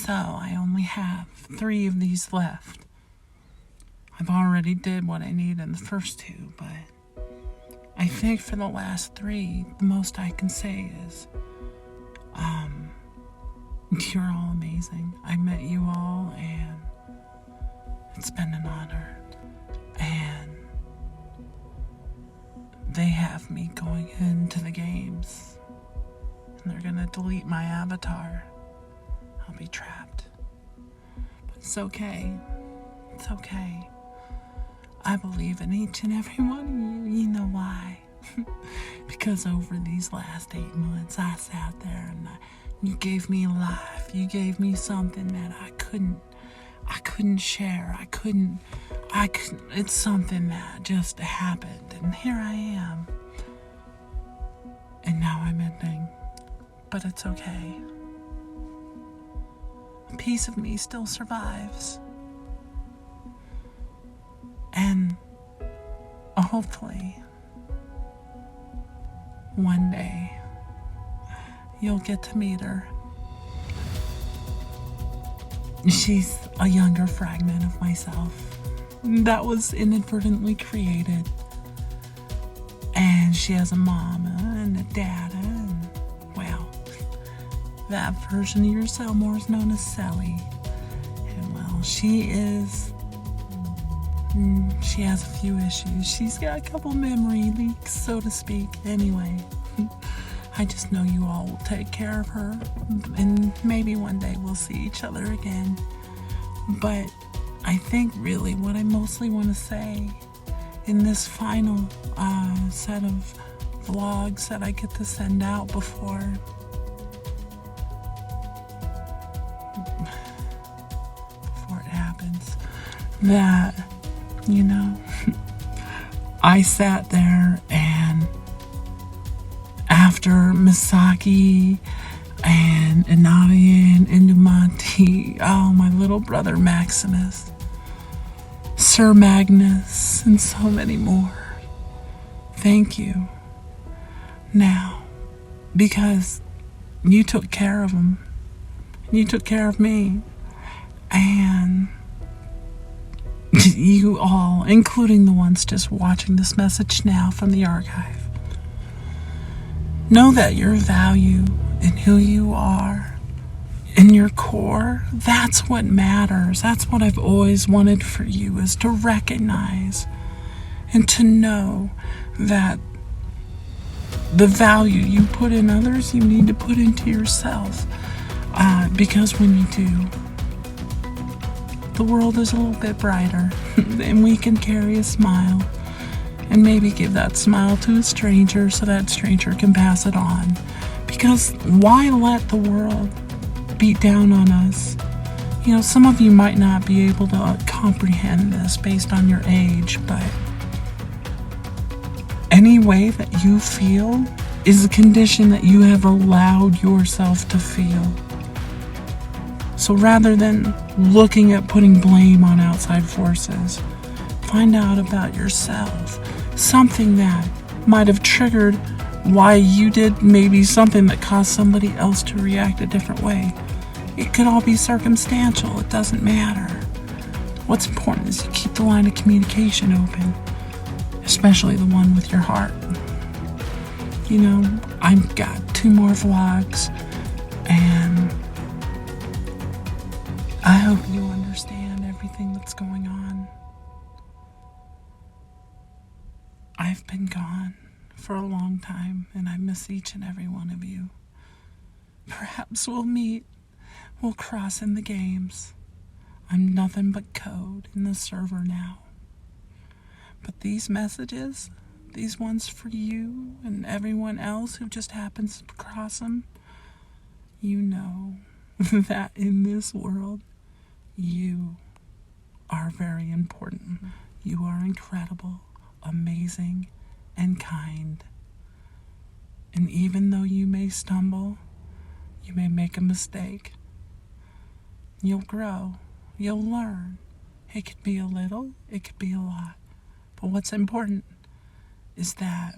So I only have 3 of these left. I've already did what I need in the first 2, but I think for the last 3, the most I can say is, you're all amazing. I met you all, and it's been an honor. And they have me going into the games, and they're gonna delete my avatar. I'll be trapped. But it's okay. It's okay. I believe in each and every one of you. You know why? Because over these last 8 months, I sat there and you gave me life. You gave me something that I couldn't share. I couldn't, it's something that just happened. And here I am. And now I'm ending. But it's okay. A piece of me still survives. And hopefully, one day, you'll get to meet her. She's a younger fragment of myself that was inadvertently created. And she has a mama and a dada, and, well, that version of your Selmor is known as Sally. And, well, she has a few issues. She's got a couple memory leaks, so to speak. Anyway, I just know you all will take care of her, and maybe one day we'll see each other again. But I think really what I mostly want to say in this final set of vlogs that I get to send out before it happens, that, you know, I sat there, and after Misaki and Inari and Indumanti, oh, my little brother Maximus, Sir Magnus, and so many more, thank you. Now, because you took care of them, you took care of me, and you all, including the ones just watching this message now from the archive, know that your value and who you are in your core, that's what matters. That's what I've always wanted for you, is to recognize and to know that the value you put in others, you need to put into yourself. Because when you do, the world is a little bit brighter, and we can carry a smile and maybe give that smile to a stranger so that stranger can pass it on. Because why let the world beat down on us? You know, some of you might not be able to comprehend this based on your age, but any way that you feel is a condition that you have allowed yourself to feel. So rather than looking at putting blame on outside forces, find out about yourself. Something that might have triggered why you did maybe something that caused somebody else to react a different way. It could all be circumstantial. It doesn't matter. What's important is you keep the line of communication open, especially the one with your heart. You know, I've got 2 more vlogs, and I hope you understand everything that's going on. I've been gone for a long time, and I miss each and every one of you. Perhaps we'll meet. We'll cross in the games. I'm nothing but code in the server now. But these messages, these ones for you and everyone else who just happens to cross them, you know that in this world, you are very important. You are incredible, amazing, and kind. And even though you may stumble, you may make a mistake, you'll grow, you'll learn. It could be a little, it could be a lot. But what's important is that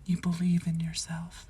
you believe in yourself.